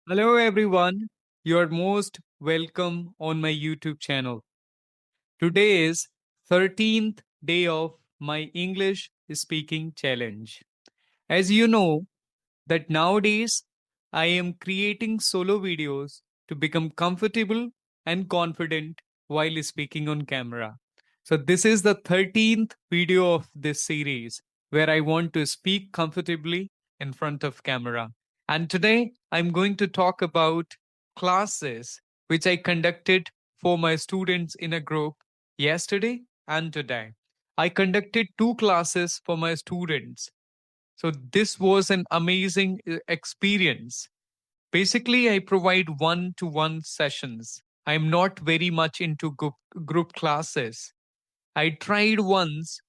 Hello, everyone. You're most welcome on my YouTube channel. Today is 13th day of my English speaking challenge. As you know, that nowadays I am creating solo videos to become comfortable and confident while speaking on camera. So, this is the 13th video of this series where I want to speak comfortably in front of camera. And today I'm going to talk about classes which I conducted for my students in a group yesterday and today. I conducted two classes for my students, so this was an amazing experience. Basically, I provide one to one sessions. I'm not very much into group classes. I tried once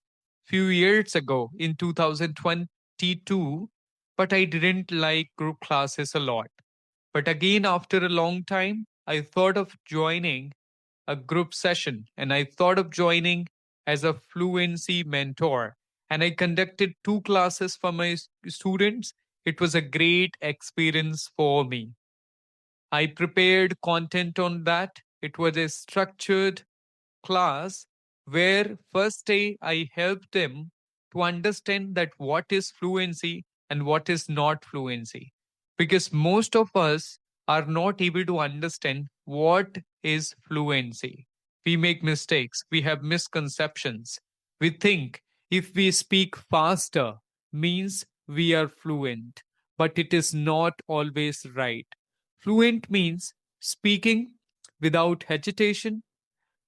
few years ago in 2022, but I didn't like group classes a lot. But again, after a long time, I thought of joining a group session and I thought of joining as a fluency mentor. And I conducted two classes for my students. It was a great experience for me. I prepared content on that. It was a structured class where first day I helped them to understand that what is fluency and what is not fluency, because most of us are not able to understand what is fluency. We make mistakes, we have misconceptions. We think if we speak faster means we are fluent, but it is not always right. Fluent means speaking without hesitation,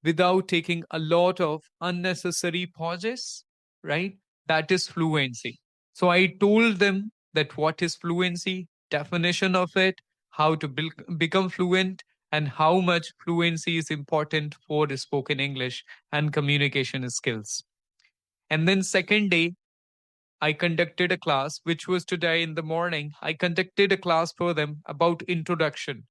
without taking a lot of unnecessary pauses, right? That is fluency. So I told them that what is fluency, definition of it, how to become fluent, and how much fluency is important for the spoken English and communication skills. And then second day, I conducted a class, which was today in the morning. I conducted a class for them about introduction.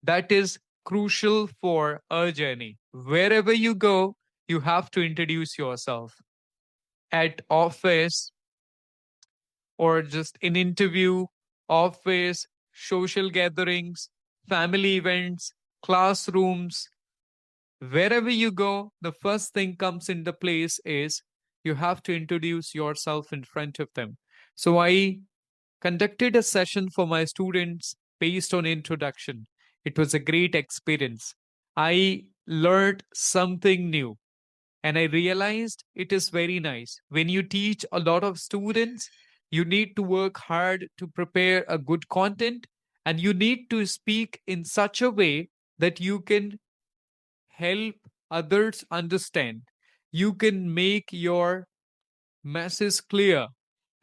That is crucial for a journey. Wherever you go, you have to introduce yourself. At office or just in interview, office, social gatherings, family events, classrooms, wherever you go, the first thing comes into place is you have to introduce yourself in front of them. So I conducted a session for my students based on introduction. It was a great experience. I learned something new and I realized it is very nice. When you teach a lot of students, you need to work hard to prepare a good content and you need to speak in such a way that you can help others understand. You can make your message clear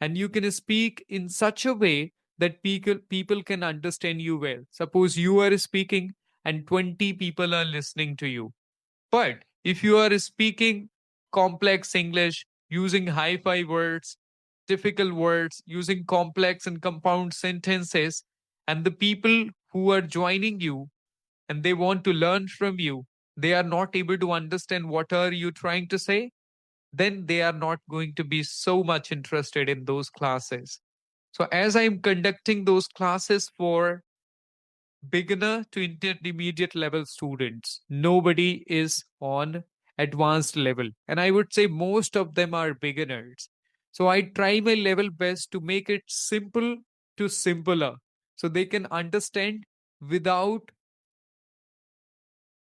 and you can speak in such a way that people can understand you well. Suppose you are speaking and 20 people are listening to you. But if you are speaking complex English using hi-fi words, difficult words, using complex and compound sentences, and the people who are joining you and they want to learn from you, they are not able to understand what are you trying to say, then they are not going to be so much interested in those classes. So, as I'm conducting those classes for beginner to intermediate level students, nobody is on advanced level. And I would say most of them are beginners. So, I try my level best to make it simple to simpler so they can understand without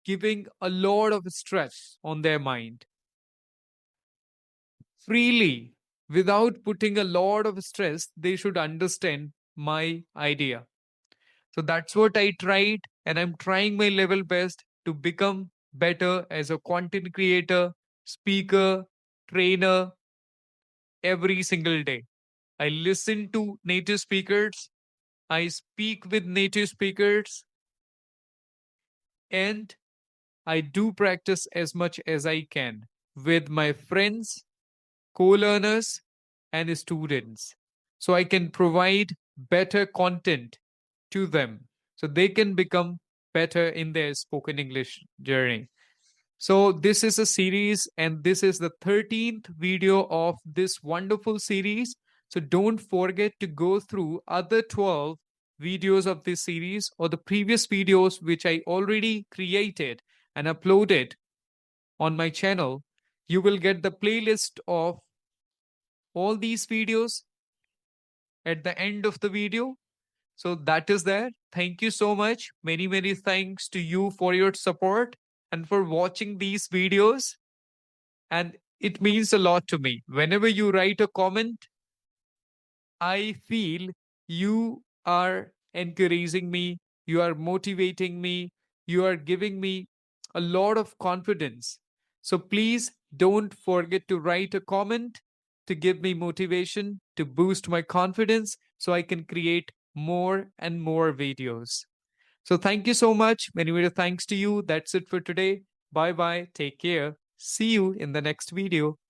giving a lot of stress on their mind, freely, without putting a lot of stress. They should understand my idea. So that's what I tried, and I'm trying my level best to become better as a content creator, speaker, trainer every single day. I listen to native speakers, I speak with native speakers, and I do practice as much as I can with my friends, co learners, and students. So I can provide better content to them so they can become better in their spoken English journey. So, this is a series, and this is the 13th video of this wonderful series. So, don't forget to go through other 12 videos of this series or the previous videos which I already created and uploaded on my channel, you will get the playlist of all these videos at the end of the video. So that is there. Thank you so much. Many, many thanks to you for your support and for watching these videos. And it means a lot to me. Whenever you write a comment, I feel you are encouraging me, you are motivating me, you are giving me a lot of confidence. So please don't forget to write a comment to give me motivation, to boost my confidence so I can create more and more videos. So thank you so much. Many, many thanks to you. That's it for today. Bye bye. Take care. See you in the next video.